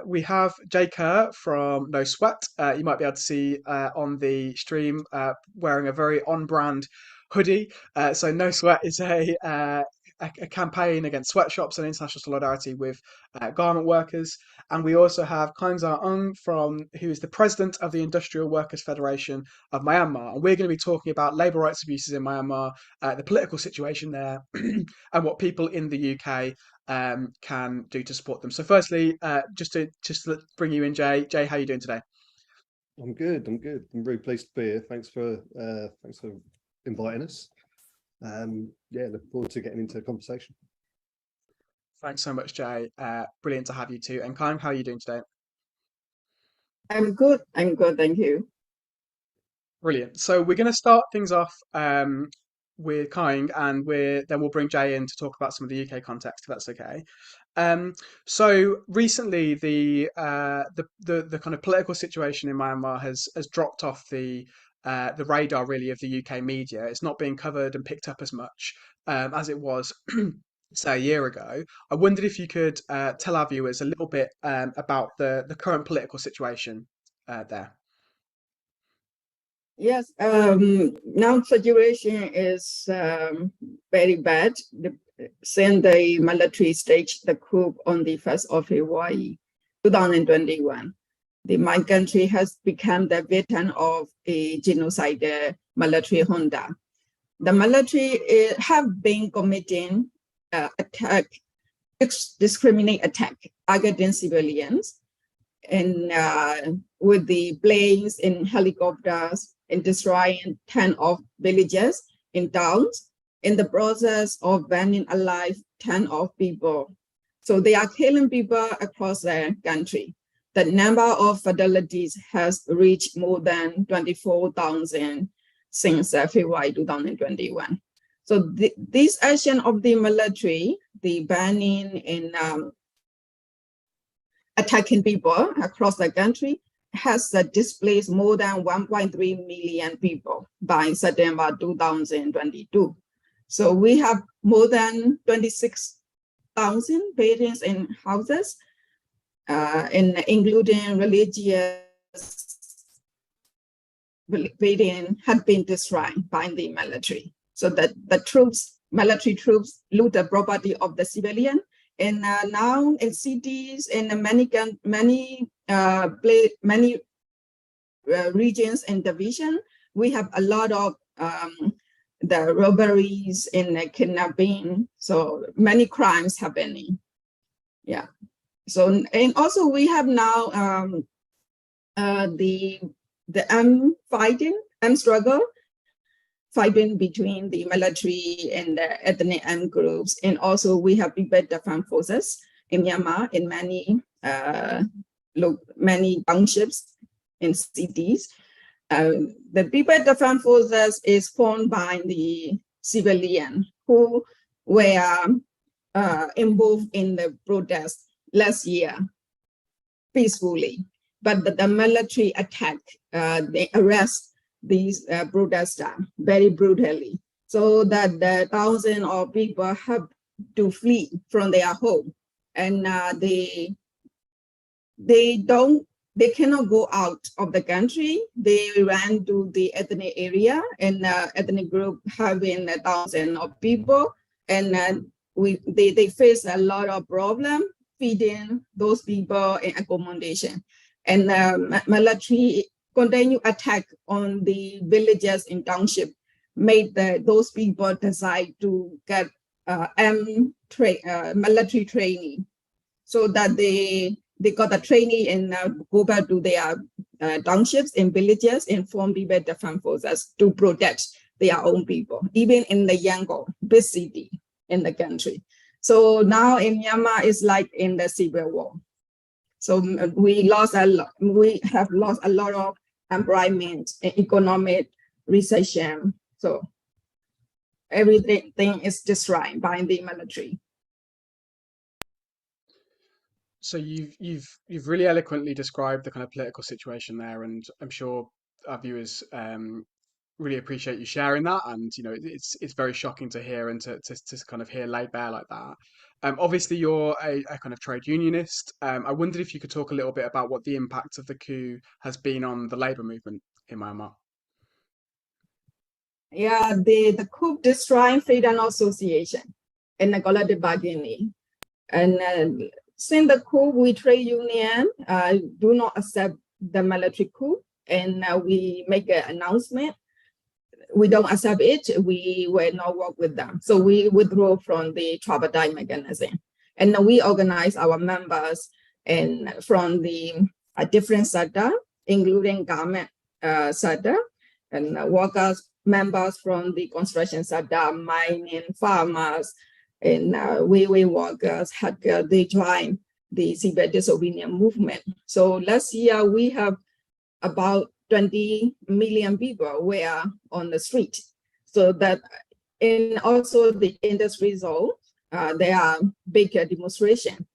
We have Jay Kerr from No Sweat. You might be able to see on the stream wearing a very on-brand hoodie. No Sweat is a campaign against sweatshops and international solidarity with garment workers. And we also have Khaing Zar Aung who is the president of the Industrial Workers Federation of Myanmar. And we're going to be talking about labour rights abuses in Myanmar, the political situation there, and what people in the UK can do to support them. So, firstly, just to bring you in, Jay. Jay, how are you doing today? I'm good. I'm good. I'm very pleased to be here. Thanks for inviting us. Yeah, look forward to getting into the conversation. Thanks so much, Jay. Brilliant to have you too. And Kyle, how are you doing today? I'm good. I'm good. Thank you. Brilliant. So we're going to start things off with Kyle, and then we'll bring Jay in to talk about some of the UK context, if that's okay. So recently, the kind of political situation in Myanmar has dropped off the radar really of the UK media. It's not being covered and picked up as much as it was. Say a year ago. I wondered if you could tell our viewers a little bit about the current political situation there. Yes. Now situation is very bad. Since the military staged the coup on the 1st of February 2021, my country has become the victim of a genocidal military junta. The military have been committing discriminate attack against civilians, and with the planes and helicopters, and destroying 10 of villages in towns in the process of burning alive 10 of people. So they are killing people across the country. The number of fatalities has reached more than 24,000 since February 2021. So this action of the military, the banning and attacking people across the country, has displaced more than 1.3 million people by September 2022. So we have more than 26,000 buildings and houses, including religious buildings, had been destroyed by the military. So that the military troops loot the property of the civilian. And now in cities, in many regions and division, we have a lot of the robberies and kidnapping. So many crimes happening. Yeah. So, and also we have now the armed struggle, fighting between the military and the ethnic armed groups. And also we have people defense forces in Myanmar in many townships and cities. The people defense forces is formed by the civilian who were involved in the protest last year peacefully. But the military attack, they arrest these protesters very brutally, so that the thousands of people have to flee from their home, and they cannot go out of the country. They ran to the ethnic area, and ethnic group having thousands of people, and they face a lot of problem feeding those people in accommodation, and military continue attack on the villages in township made those people decide to get military training, so that they got a training and go back to their townships and villages and form people defense forces to protect their own people, even in the Yangon, big city in the country. So now in Myanmar, it's like in the civil war. So we have lost a lot of employment, economic recession. So everything is destroyed by the military. So you've really eloquently described the kind of political situation there, and I'm sure our viewers really appreciate you sharing that. And it's very shocking to hear and to kind of hear laid bare like that. Obviously, you're a kind of trade unionist. I wondered if you could talk a little bit about what the impact of the coup has been on the labour movement in Myanmar. Yeah, the coup destroying freedom of association and the collective bargaining. And since the coup, we trade union do not accept the military coup, and we make an announcement. We don't accept it. We will not work with them. So we withdraw from the tripartite mechanism, and we organize our members and from the different sector, including government sector, and workers members from the construction sector, mining, farmers, and railway workers they joined the civil disobedience movement. So last year we have about 20 million people were on the street. So that, and also the industry zone, there are big demonstration.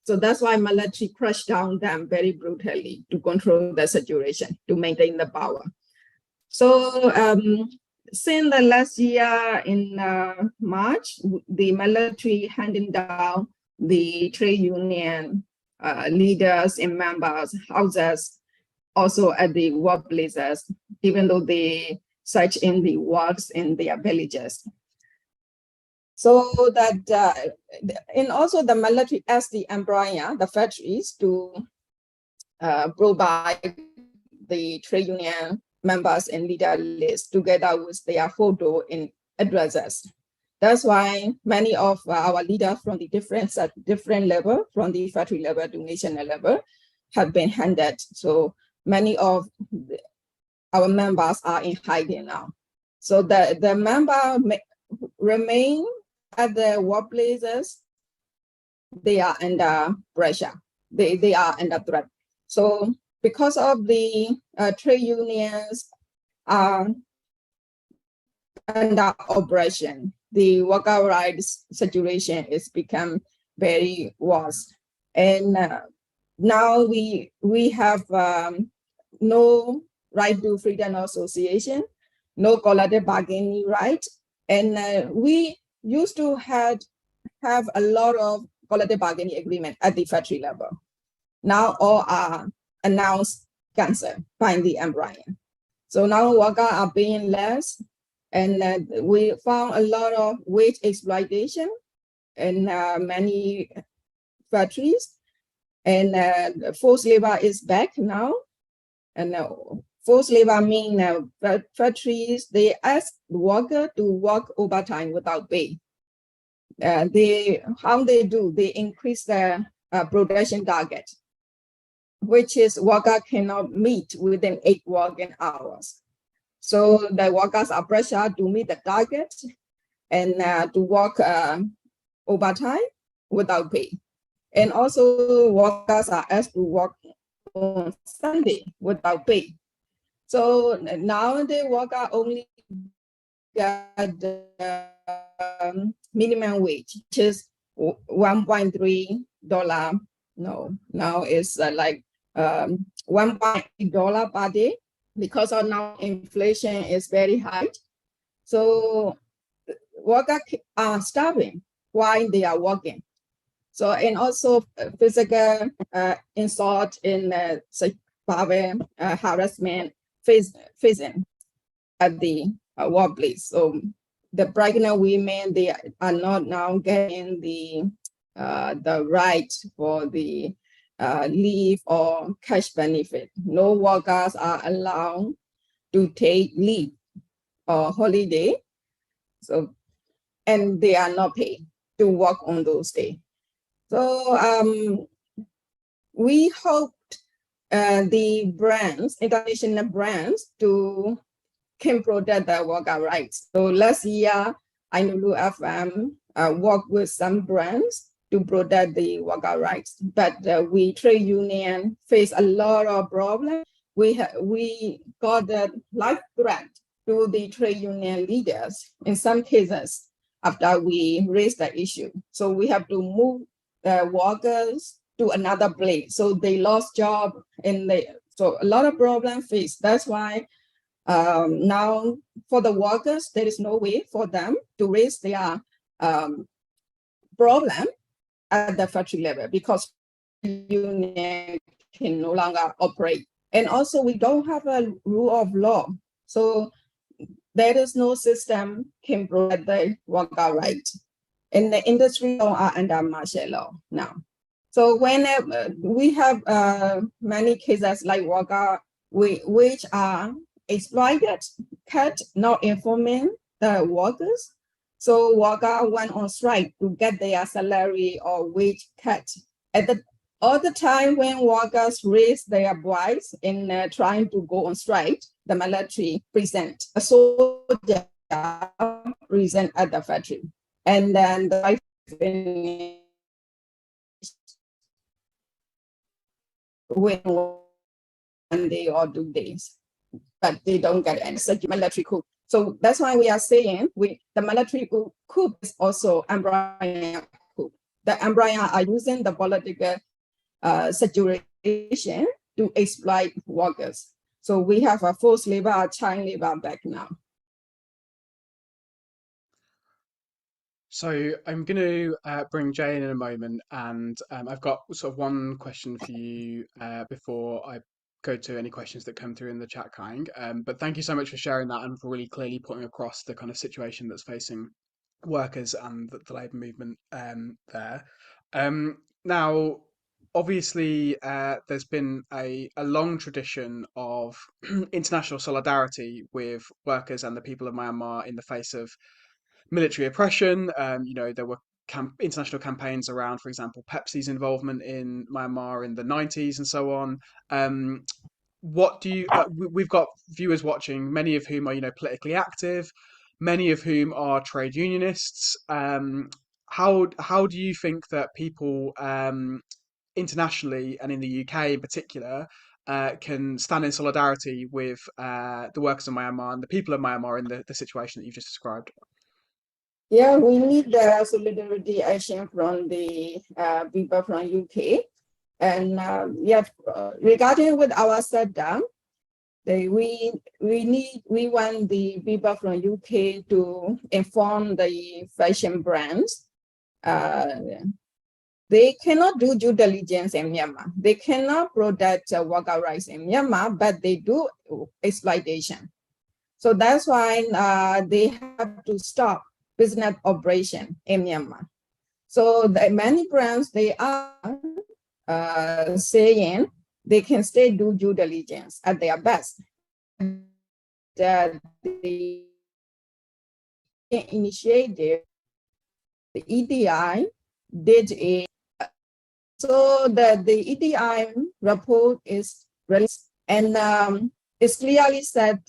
So that's why military crushed down them very brutally to control the situation, to maintain the power. So since the last year in March, the military handing down the trade union leaders and members' houses, also at the workplaces, even though they search in the works in their villages. So that, and also the military asked the employer, the factories, to provide the trade union members and leader list together with their photo and addresses. That's why many of our leaders from the different level, from the factory level to national level, have been handed. So many of our members are in hiding now. So the member remain at the workplaces. They are under pressure. They are under threat. So because of the trade unions are under oppression, the worker rights situation is become very worse. And now we have no right to freedom of association, no collective bargaining right. And we used to have a lot of collective bargaining agreement at the factory level. Now all are announced cancer by the employer. So now workers are paying less, and we found a lot of wage exploitation in many factories, and forced labor is back now. And forced labor means factories, they ask the worker to work overtime without pay. How they do, they increase their production target, which is worker cannot meet within 8 working hours. So the workers are pressured to meet the target and to work overtime without pay. And also workers are asked to work on Sunday without pay. So now the worker only get the minimum wage, which is $1.3. No, now it's like $1.8 per day, because of now inflation is very high. So workers are starving while they are working. So, and also physical insult in harassment facing at the workplace. So the pregnant women, they are not now getting the right for the leave or cash benefit. No workers are allowed to take leave or holiday. So, and they are not paid to work on those days. So we hoped the brands, international brands, can protect their worker rights. So last year, Ainulu FM worked with some brands to protect the worker rights, but we trade union face a lot of problems. We got a life threat to the trade union leaders in some cases after we raised the issue. So we have to move workers to another place. So they lost job, and so a lot of problems faced. That's why Now, for the workers, there is no way for them to raise their problem at the factory level because union can no longer operate. And also, we don't have a rule of law. So there is no system can provide the worker right. And the industry law are under martial law now. So when we have many cases like worker which are exploited, cut, not informing the workers. So worker went on strike to get their salary or wage cut. At the all the time when workers raise their voice in trying to go on strike, the military present a soldier present at the factory, and then the win one day or 2 days, but they don't get any such military coup. So that's why we are saying the military coup is also umbrella coup. The umbrella are using the political situation to exploit workers. So we have a forced labor, child labor back now. So I'm going to bring Jay in a moment, and I've got sort of one question for you before I go to any questions that come through in the chat, Khaing. But thank you so much for sharing that and for really clearly putting across the kind of situation that's facing workers and the labour movement there. Now, obviously, there's been a long tradition of international solidarity with workers and the people of Myanmar in the face of military oppression. There were international campaigns around, for example, Pepsi's involvement in Myanmar in the 90s and so on. What do you like? We've got viewers watching, many of whom are, politically active, many of whom are trade unionists. How do you think that people internationally and in the UK in particular can stand in solidarity with the workers of Myanmar and the people of Myanmar in the situation that you've just described? Yeah, we need the solidarity action from the people from UK. And regarding with our shutdown, we want the people from UK to inform the fashion brands. They cannot do due diligence in Myanmar. They cannot protect worker rights in Myanmar, but they do exploitation. So that's why they have to stop business operation in Myanmar. So many brands, they are saying they can still do due diligence at their best. The initiative, the EDI did a, so the EDI report is released, and it's clearly said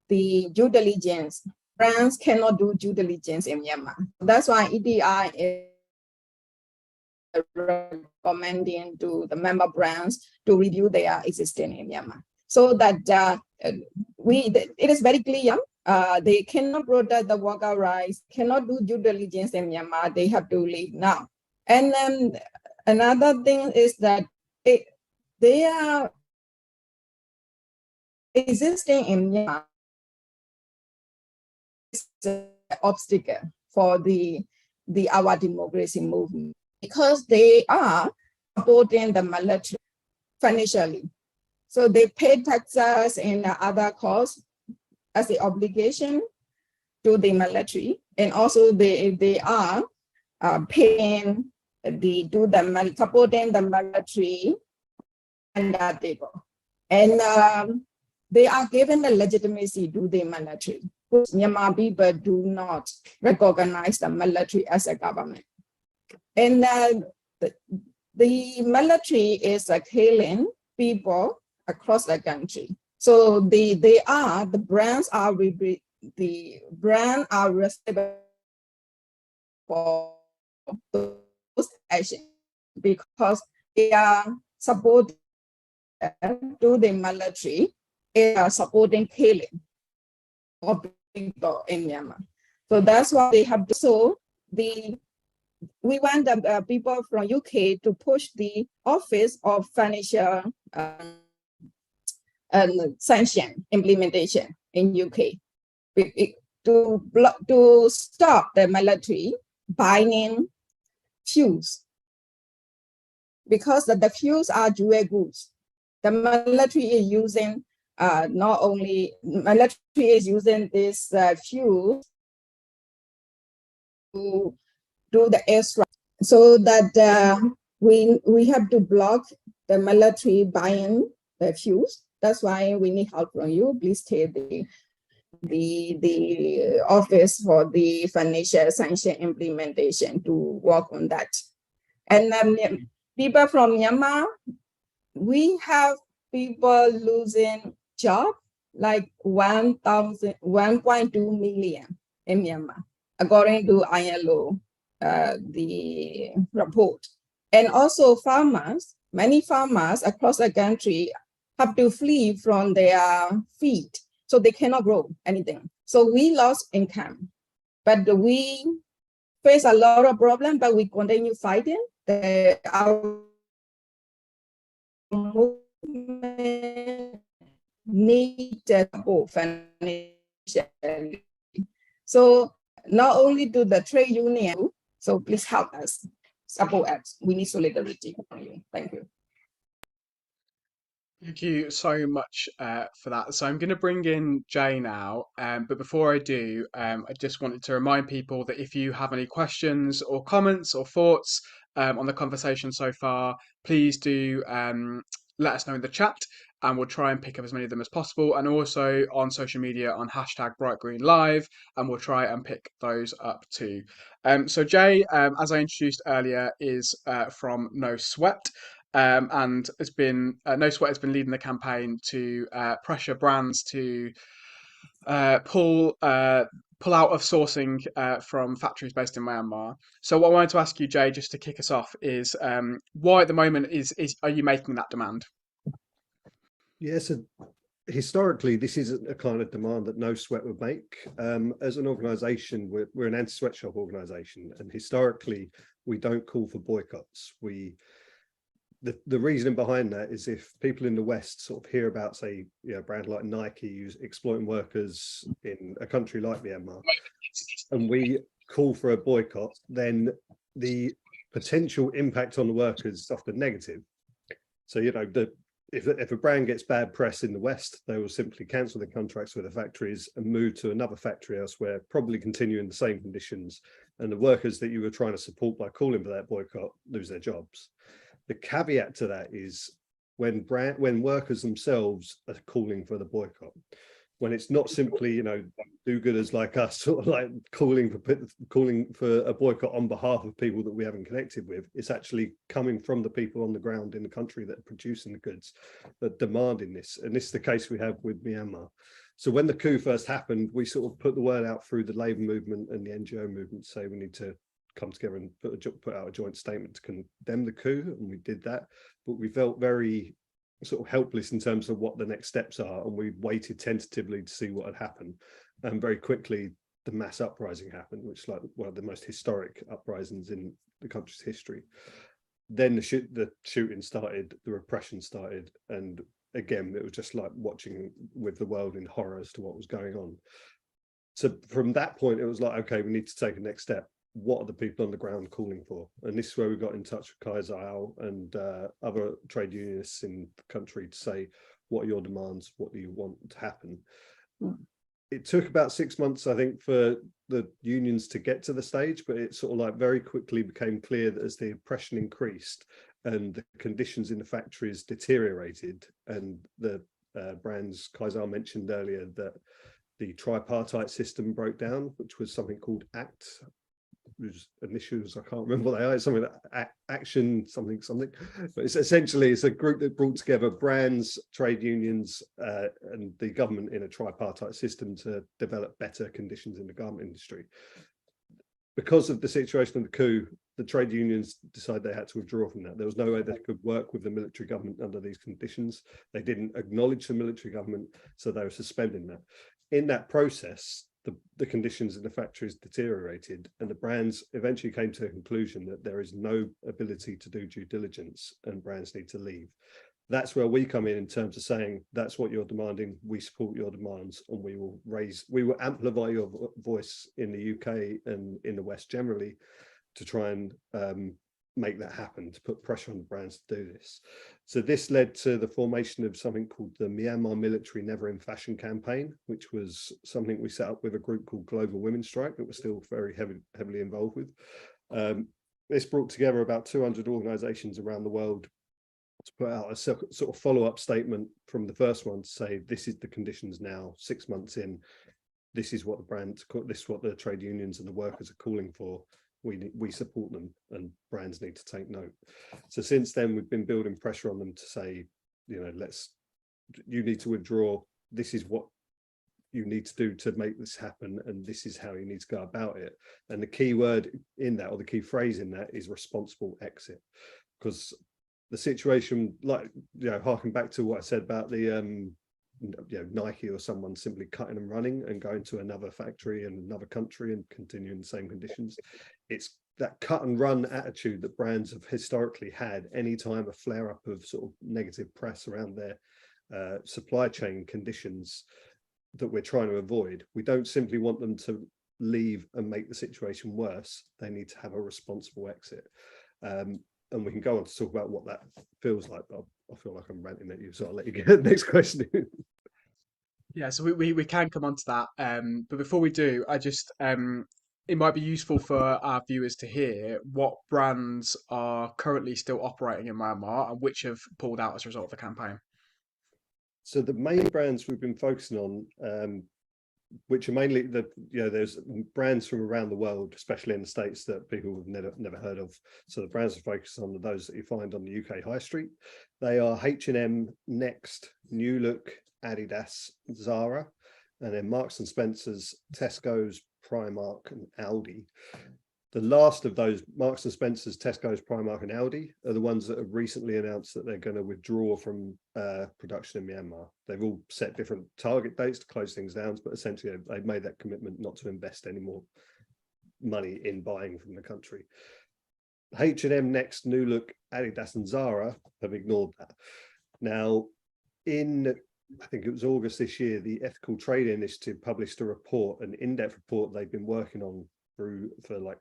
the due diligence, brands cannot do due diligence in Myanmar. That's why EDI is recommending to the member brands to review their existing in Myanmar. So that it is very clear they cannot protect the worker rights, cannot do due diligence in Myanmar, they have to leave now. And then another thing is that they are existing in Myanmar is an obstacle for our democracy movement, because they are supporting the military financially. So they pay taxes and other costs as the obligation to the military, and also they are paying supporting the military and that table, and they are given the legitimacy to the military. Myanmar people do not recognize the military as a government, and the military is killing people across the country. So the brands are responsible for those actions because they are supporting to the military, they are supporting killing of people in Myanmar. So that's why they have to. So we want the people from UK to push the Office of Financial and Sanction Implementation in UK to stop the military buying fuels, because the fuels are dual goods. The military is using not only military is using this fuel to do the airstrike, so that we have to block the military buying the fuels. That's why we need help from you. Please take the office for the financial sanction implementation to work on that. And people from Myanmar, we have people losing job like 1.2 million in Myanmar, according to ILO, the report. And also farmers, many farmers across the country have to flee from their feed, so they cannot grow anything. So we lost income, but we face a lot of problems, but we continue fighting. Our movement need support financially. So not only do the trade union, so please help us, support us. We need solidarity from you. Thank you. Thank you so much for that. So I'm going to bring in Jay now, but before I do, I just wanted to remind people that if you have any questions or comments or thoughts on the conversation so far, please do let us know in the chat, and we'll try and pick up as many of them as possible, and also on social media on #BrightGreenLive, and we'll try and pick those up too. So Jay, as I introduced earlier, is from No Sweat. And it's been No Sweat has been leading the campaign to pressure brands to pull out of sourcing from factories based in Myanmar. So what I wanted to ask you, Jay, just to kick us off, is why at the moment are you making that demand? Yeah, so historically, this isn't a kind of demand that No Sweat would make. As an organisation, we're an anti-sweatshop organisation, and historically, we don't call for boycotts. The reasoning behind that is if people in the West sort of hear about, say, a brand like Nike exploiting workers in a country like Myanmar, and we call for a boycott, then the potential impact on the workers is often negative. So, if a brand gets bad press in the West, they will simply cancel the contracts with the factories and move to another factory elsewhere, probably continuing the same conditions. And the workers that you were trying to support by calling for that boycott lose their jobs. The caveat to that is when workers themselves are calling for the boycott, when it's not simply, do-gooders like us sort of like calling for a boycott on behalf of people that we haven't connected with. It's actually coming from the people on the ground in the country that are producing the goods, that are demanding this. And this is the case we have with Myanmar. So when the coup first happened, we sort of put the word out through the labour movement and the NGO movement to say we need to come together and put out a joint statement to condemn the coup, and we did that. But we felt very sort of helpless in terms of what the next steps are, and we waited tentatively to see what had happened. And very quickly, the mass uprising happened, which is like one of the most historic uprisings in the country's history. Then the shooting started, the repression started, and again, it was just like watching with the world in horror as to what was going on. So from that point, it was like, okay, we need to take a next step. What are the people on the ground calling for? And this is where we got in touch with Khaing Zar Aung and other trade unionists in the country to say, what are your demands? What do you want to happen? It took about 6 months, I think, for the unions to get to the stage, but it sort of like very quickly became clear that as the oppression increased and the conditions in the factories deteriorated, and the brands Khaing Zar mentioned earlier that the tripartite system broke down, which was something called ACT, whose initials I can't remember what they are. It's something like action something, but it's essentially a group that brought together brands, trade unions, and the government in a tripartite system to develop better conditions in the garment industry. Because of the situation of the coup, the trade unions decided they had to withdraw from that. There was no way they could work with the military government under these conditions. They didn't acknowledge the military government, so they were suspending that. In that process, the conditions in the factories deteriorated, and the brands eventually came to a conclusion that there is no ability to do due diligence and brands need to leave. That's where we come in terms of saying that's what you're demanding. We support your demands, and we will amplify your voice in the UK and in the West generally to try and make that happen, to put pressure on the brands to do this. So this led to the formation of something called the Myanmar Military Never in Fashion campaign, which was something we set up with a group called Global Women's Strike that we're still very heavily involved with. This brought together about 200 organizations around the world to put out a sort of follow-up statement from the first one to say, this is the conditions now, 6 months in, this is what this is what the trade unions and the workers are calling for. We support them, and brands need to take note. So since then, we've been building pressure on them to say, you know, you need to withdraw. This is what you need to do to make this happen, and this is how you need to go about it. And the key word in that, or the key phrase in that, is responsible exit, because the situation, like, you know, harking back to what I said about the you know, Nike or someone simply cutting and running and going to another factory in another country and continuing the same conditions. It's that cut and run attitude that brands have historically had anytime a flare up of sort of negative press around their supply chain conditions that we're trying to avoid. We don't simply want them to leave and make the situation worse. They need to have a responsible exit. And we can go on to talk about what that feels like, but I feel like I'm ranting at you, so I'll let you get the next question. Yeah, so we can come on to that. But before we do, I just it might be useful for our viewers to hear what brands are currently still operating in Myanmar and which have pulled out as a result of the campaign. So the main brands we've been focusing on, which are mainly there's brands from around the world, especially in the States, that people have never heard of. So the brands are focused on those that you find on the UK high street. They are H&M, Next, New Look, Adidas, Zara, and then Marks and Spencer's, Tesco's, Primark, and Aldi. The last of those, Marks and Spencer's, Tesco's, Primark, and Aldi, are the ones that have recently announced that they're going to withdraw from production in Myanmar. They've all set different target dates to close things down, but essentially they've made that commitment not to invest any more money in buying from the country. H&M, Next, New Look, Adidas, and Zara have ignored that. Now, I think it was August this year, the Ethical Trade Initiative published a report, an in-depth report they've been working on for like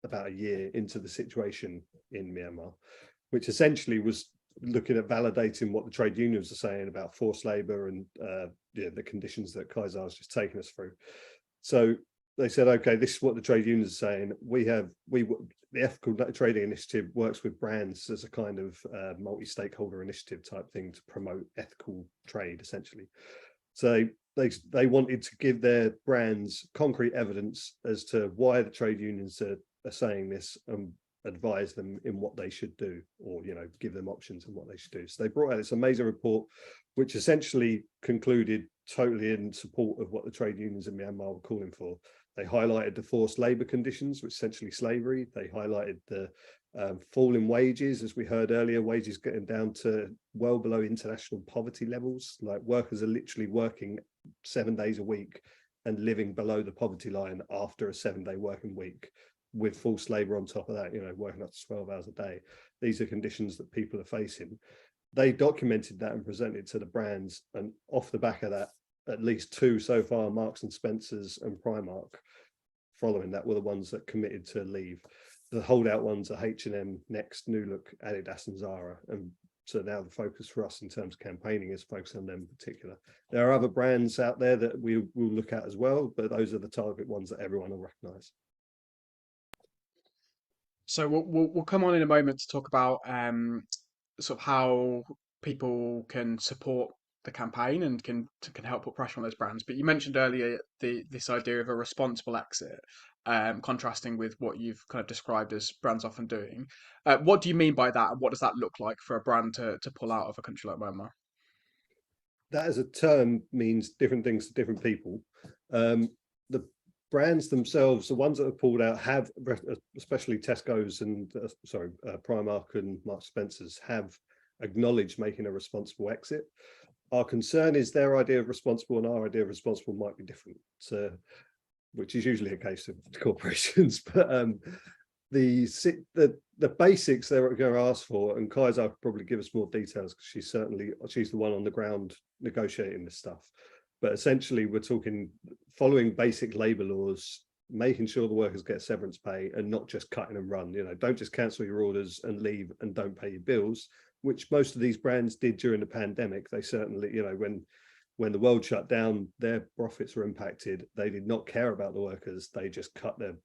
about a year into the situation in Myanmar, which essentially was looking at validating what the trade unions are saying about forced labour and the conditions that Khaing Zar has just taken us through. So they said, okay, this is what the trade unions are saying. The Ethical Trading Initiative works with brands as a kind of multi-stakeholder initiative type thing to promote ethical trade, essentially. So they wanted to give their brands concrete evidence as to why the trade unions are saying this and advise them in what they should do, or give them options on what they should do. So they brought out this amazing report, which essentially concluded totally in support of what the trade unions in Myanmar were calling for. They highlighted the forced labour conditions, which is essentially slavery. They highlighted the fall in wages, as we heard earlier, wages getting down to well below international poverty levels. Like, workers are literally working 7 days a week and living below the poverty line after a 7-day working week, with forced labour on top of that, working up to 12 hours a day. These are conditions that people are facing. They documented that and presented it to the brands, and off the back of that, at least 2 so far, Marks and Spencer's and Primark, following that, were the ones that committed to leave. The holdout ones are H&M, Next, New Look, Adidas, and Zara. And so now the focus for us in terms of campaigning is focused on them in particular. There are other brands out there that we will look at as well, but those are the target ones that everyone will recognise. So we'll come on in a moment to talk about sort of how people can support the campaign and can help put pressure on those brands. But you mentioned earlier this idea of a responsible exit, contrasting with what you've kind of described as brands often doing. What do you mean by that, and what does that look like for a brand to pull out of a country like Myanmar? That as a term means different things to different people. The brands themselves, the ones that have pulled out, have, especially Tesco's and Primark and Marks Spencer's, have acknowledged making a responsible exit. Our concern is their idea of responsible and our idea of responsible might be different, so, which is usually a case of corporations. But the the basics they're going to ask for, and Khaing Zar could probably give us more details because she's the one on the ground negotiating this stuff. But essentially, we're talking following basic labour laws, making sure the workers get severance pay, and not just cutting and run. Don't just cancel your orders and leave and don't pay your bills, which most of these brands did during the pandemic. They certainly, when the world shut down, their profits were impacted. They did not care about the workers. They just cut their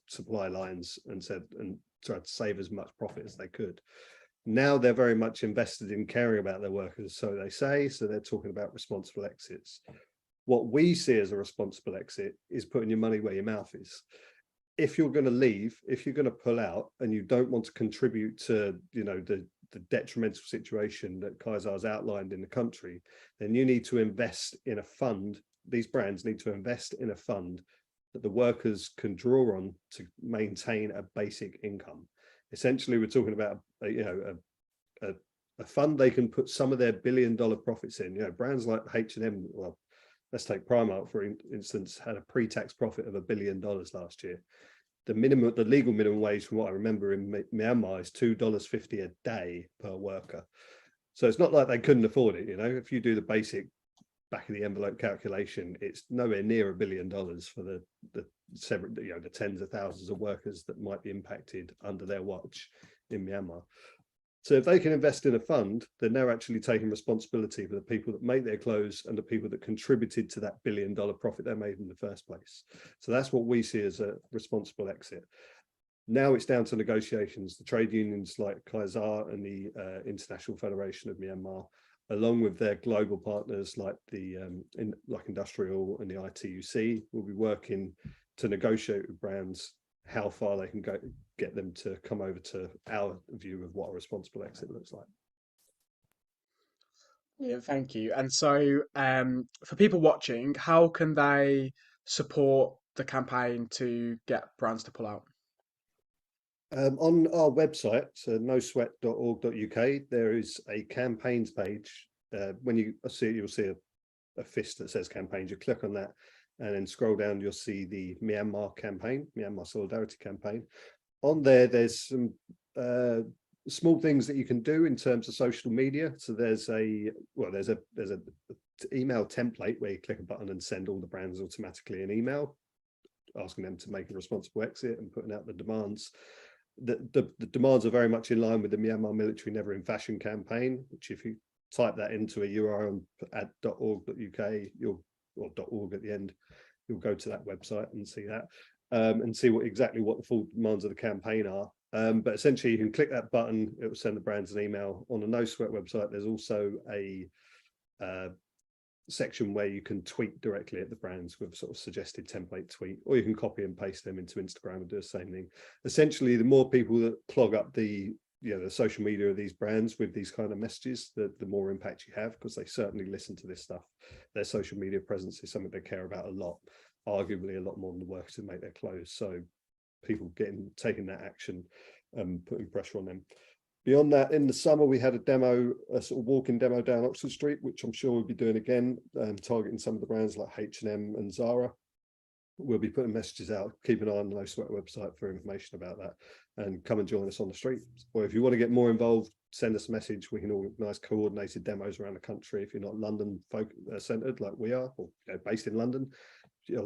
supply lines and tried to save as much profit as they could. Now they're very much invested in caring about their workers, so they say. So they're talking about responsible exits. What we see as a responsible exit is putting your money where your mouth is. If you're going to leave, if you're going to pull out, and you don't want to contribute to the detrimental situation that Khaing Zar's outlined in the country, then you need to invest in a fund. These brands need to invest in a fund that the workers can draw on to maintain a basic income. Essentially, we're talking about a fund they can put some of their billion-dollar profits in. Brands like H&M, well, let's take Primark for instance, had a pre-tax profit of $1 billion last year. The legal minimum wage, from what I remember in Myanmar, is $2.50 a day per worker. So it's not like they couldn't afford it. If you do the basic back of the envelope calculation, it's nowhere near $1 billion for the tens of thousands of workers that might be impacted under their watch in Myanmar. So if they can invest in a fund, then they're actually taking responsibility for the people that make their clothes and the people that contributed to that $1 billion profit they made in the first place. So that's what we see as a responsible exit. Now it's down to negotiations. The trade unions like Khaing Zar and the International Federation of Myanmar, along with their global partners like the Industrial and the ITUC, will be working to negotiate with brands how far they can go, get them to come over to our view of what a responsible exit looks like. Yeah, thank you. And so, for people watching, how can they support the campaign to get brands to pull out? On our website, so nosweat.org.uk, there is a campaigns page. When you see it, you'll see a fist that says campaigns. You click on that and then scroll down, you'll see the Myanmar campaign, Myanmar Solidarity Campaign. On there, there's some small things that you can do in terms of social media. So there's a email template where you click a button and send all the brands automatically an email, asking them to make a responsible exit and putting out the demands. The demands are very much in line with the Myanmar Military Never in Fashion campaign, which if you type that into a URL at .org.uk, or .org at the end, you'll go to that website and see that, and see exactly what the full demands of the campaign are. But essentially, you can click that button, it will send the brands an email. On the No Sweat website, there's also a section where you can tweet directly at the brands with a sort of suggested template tweet, or you can copy and paste them into Instagram and do the same thing. Essentially, the more people that clog up the social media of these brands with these kind of messages, the more impact you have, because they certainly listen to this stuff. Their social media presence is something they care about a lot, arguably a lot more than the workers who make their clothes. So people taking that action and putting pressure on them. Beyond that, in the summer, we had a sort of walking demo down Oxford Street, which I'm sure we'll be doing again, targeting some of the brands like H&M and Zara. We'll be putting messages out. Keep an eye on the No Sweat website for information about that, and come and join us on the street. Or if you want to get more involved, send us a message. We can organise coordinated demos around the country. If you're not London centred like we are, or based in London,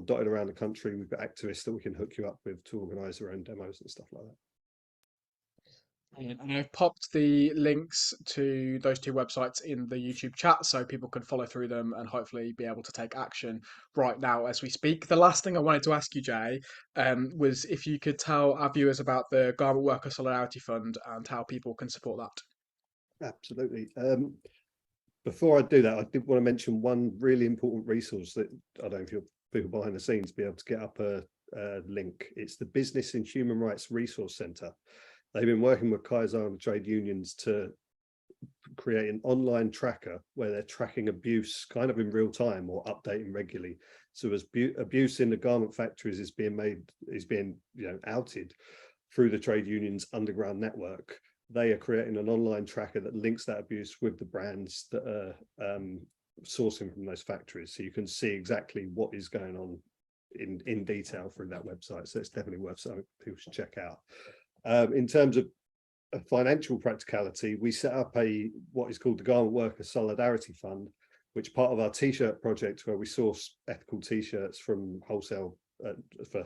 dotted around the country, we've got activists that we can hook you up with to organise their own demos and stuff like that. And I've popped the links to those two websites in the YouTube chat so people can follow through them and hopefully be able to take action right now as we speak. The last thing I wanted to ask you, Jay, was if you could tell our viewers about the Garment Worker Solidarity Fund and how people can support that. Absolutely. Before I do that, I did want to mention one really important resource that I don't know if you're people behind the scenes be able to get up a link. It's the Business and Human Rights Resource Centre. They've been working with Khaing Zar and the trade unions to create an online tracker where they're tracking abuse kind of in real time or updating regularly. So as abuse in the garment factories is being outed through the trade unions underground network, they are creating an online tracker that links that abuse with the brands that are sourcing from those factories. So you can see exactly what is going on in detail through that website. So it's definitely worth something people should check out. In terms of a financial practicality, we set up what is called the Garment Worker Solidarity Fund, which part of our t-shirt project, where we source ethical t-shirts from wholesale for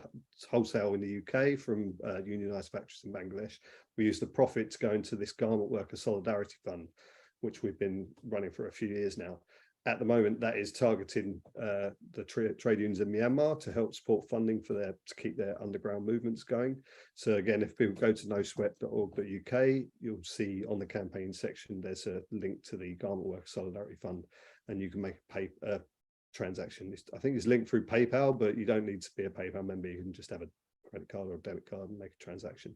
wholesale in the UK from unionised factories in Bangladesh. We use the profit to go into this Garment Worker Solidarity Fund, which we've been running for a few years now. At the moment, that is targeting the trade unions in Myanmar to help support funding for to keep their underground movements going. So again, if people go to nosweat.org.uk, you'll see on the campaign section, there's a link to the Garment Worker Solidarity Fund, and you can make a transaction. I think it's linked through PayPal, but you don't need to be a PayPal member. You can just have a credit card or a debit card and make a transaction.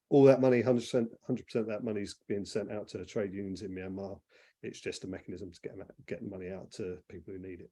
All that money, 100% of that money is being sent out to trade unions in Myanmar. It's just a mechanism to get money out to people who need it.